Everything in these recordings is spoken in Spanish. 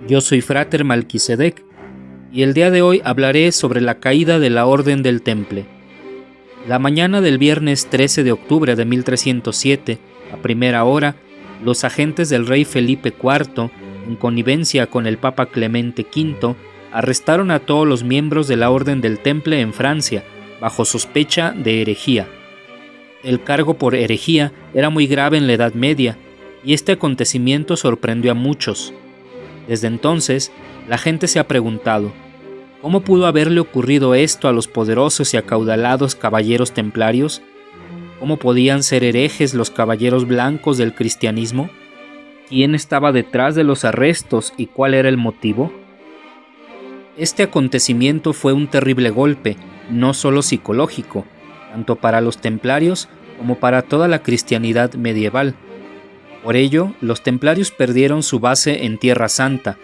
Yo soy Frater Malquisedec y el día de hoy hablaré sobre la caída de la Orden del Temple. La mañana del viernes 13 de octubre de 1307, a primera hora, los agentes del rey Felipe IV, en connivencia con el Papa Clemente V, arrestaron a todos los miembros de la Orden del Temple en Francia, bajo sospecha de herejía. El cargo por herejía era muy grave en la Edad Media, y este acontecimiento sorprendió a muchos. Desde entonces, la gente se ha preguntado, ¿cómo pudo haberle ocurrido esto a los poderosos y acaudalados caballeros templarios? ¿Cómo podían ser herejes los caballeros blancos del cristianismo? ¿Quién estaba detrás de los arrestos y cuál era el motivo? Este acontecimiento fue un terrible golpe, no solo psicológico, tanto para los templarios como para toda la cristianidad medieval. Por ello, los templarios perdieron su base en Tierra Santa,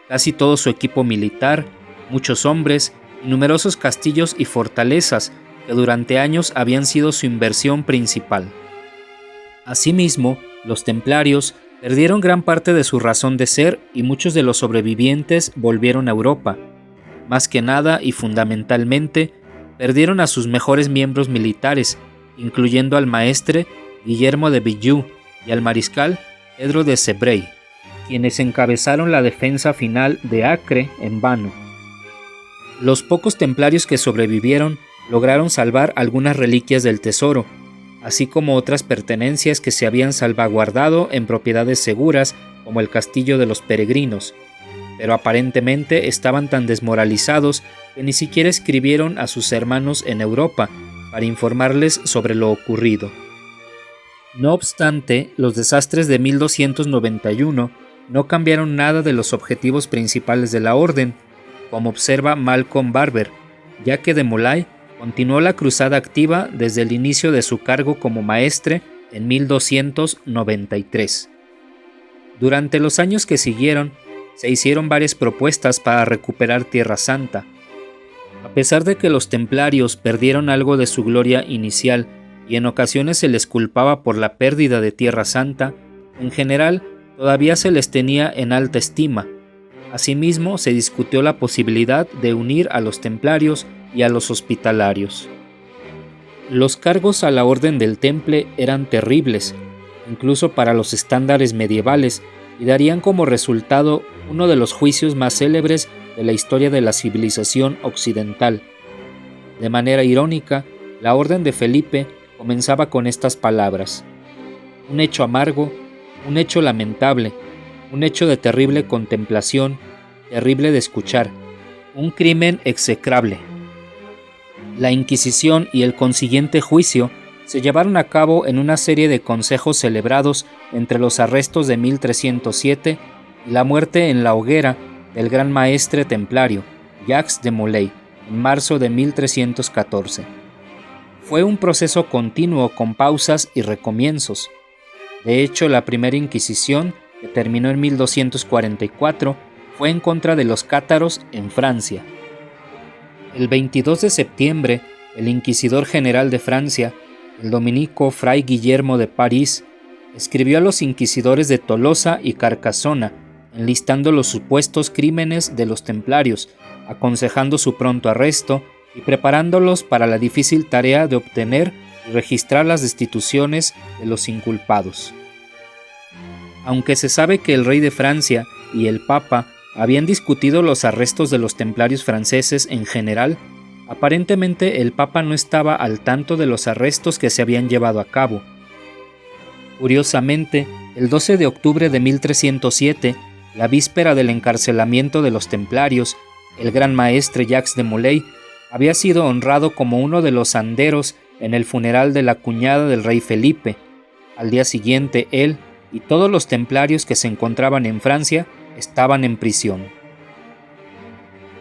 casi todo su equipo militar, muchos hombres y numerosos castillos y fortalezas que durante años habían sido su inversión principal. Asimismo, los templarios perdieron gran parte de su razón de ser y muchos de los sobrevivientes volvieron a Europa. Más que nada y fundamentalmente, perdieron a sus mejores miembros militares, incluyendo al maestre Guillermo de Villou y al mariscal Pedro de Cebrey, quienes encabezaron la defensa final de Acre en vano. Los pocos templarios que sobrevivieron lograron salvar algunas reliquias del tesoro, así como otras pertenencias que se habían salvaguardado en propiedades seguras como el Castillo de los Peregrinos, pero aparentemente estaban tan desmoralizados que ni siquiera escribieron a sus hermanos en Europa para informarles sobre lo ocurrido. No obstante, los desastres de 1291 no cambiaron nada de los objetivos principales de la orden, como observa Malcolm Barber, ya que de Molay continuó la cruzada activa desde el inicio de su cargo como maestre en 1293. Durante los años que siguieron, se hicieron varias propuestas para recuperar Tierra Santa. A pesar de que los templarios perdieron algo de su gloria inicial y en ocasiones se les culpaba por la pérdida de Tierra Santa, en general todavía se les tenía en alta estima. Asimismo, se discutió la posibilidad de unir a los templarios y a los hospitalarios. Los cargos a la Orden del Temple eran terribles, incluso para los estándares medievales, y darían como resultado uno de los juicios más célebres de la historia de la civilización occidental. De manera irónica, la Orden de Felipe comenzaba con estas palabras: un hecho amargo, un hecho lamentable, un hecho de terrible contemplación, terrible de escuchar, un crimen execrable. La Inquisición y el consiguiente juicio se llevaron a cabo en una serie de consejos celebrados entre los arrestos de 1307 y la muerte en la hoguera del gran maestre templario, Jacques de Molay, en marzo de 1314. Fue un proceso continuo con pausas y recomienzos. De hecho, la primera Inquisición, que terminó en 1244, fue en contra de los cátaros en Francia. El 22 de septiembre, el inquisidor general de Francia, el dominico Fray Guillermo de París, escribió a los inquisidores de Tolosa y Carcasona, enlistando los supuestos crímenes de los templarios, aconsejando su pronto arresto y preparándolos para la difícil tarea de obtener y registrar las destituciones de los inculpados. Aunque se sabe que el rey de Francia y el Papa habían discutido los arrestos de los templarios franceses en general, aparentemente el Papa no estaba al tanto de los arrestos que se habían llevado a cabo. Curiosamente, el 12 de octubre de 1307, la víspera del encarcelamiento de los templarios, el gran maestre Jacques de Molay había sido honrado como uno de los anderos en el funeral de la cuñada del rey Felipe. Al día siguiente, él y todos los templarios que se encontraban en Francia estaban en prisión.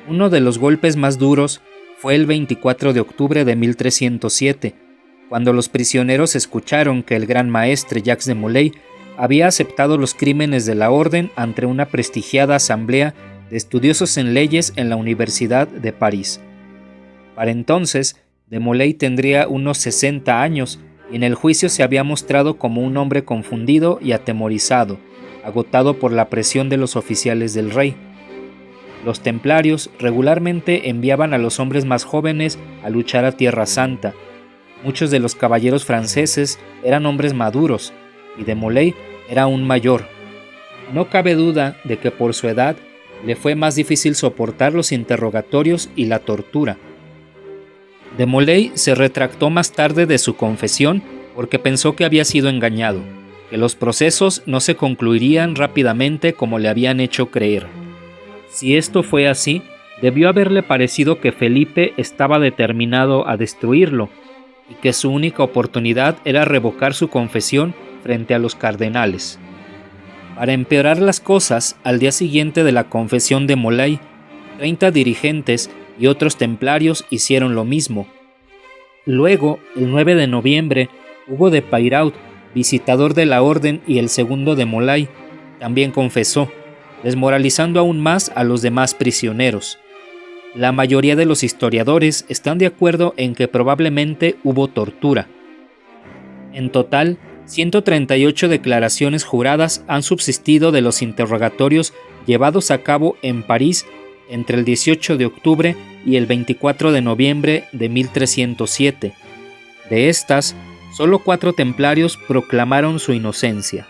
Uno de los golpes más duros fue el 24 de octubre de 1307, cuando los prisioneros escucharon que el gran maestre Jacques de Molay había aceptado los crímenes de la orden ante una prestigiada asamblea de estudiosos en leyes en la Universidad de París. Para entonces, de Molay tendría unos 60 años y en el juicio se había mostrado como un hombre confundido y atemorizado, agotado por la presión de los oficiales del rey. Los templarios regularmente enviaban a los hombres más jóvenes a luchar a Tierra Santa. Muchos de los caballeros franceses eran hombres maduros, y de Molay era aún mayor. No cabe duda de que por su edad le fue más difícil soportar los interrogatorios y la tortura. De Molay se retractó más tarde de su confesión porque pensó que había sido engañado, que los procesos no se concluirían rápidamente como le habían hecho creer. Si esto fue así, debió haberle parecido que Felipe estaba determinado a destruirlo y que su única oportunidad era revocar su confesión frente a los cardenales. Para empeorar las cosas, al día siguiente de la confesión de Molay, 30 dirigentes y otros templarios hicieron lo mismo. Luego, el 9 de noviembre, Hugo de Peyraud, visitador de la orden y el segundo de Molay, también confesó, desmoralizando aún más a los demás prisioneros. La mayoría de los historiadores están de acuerdo en que probablemente hubo tortura. En total, 138 declaraciones juradas han subsistido de los interrogatorios llevados a cabo en París entre el 18 de octubre y el 24 de noviembre de 1307. De estas, solo 4 templarios proclamaron su inocencia.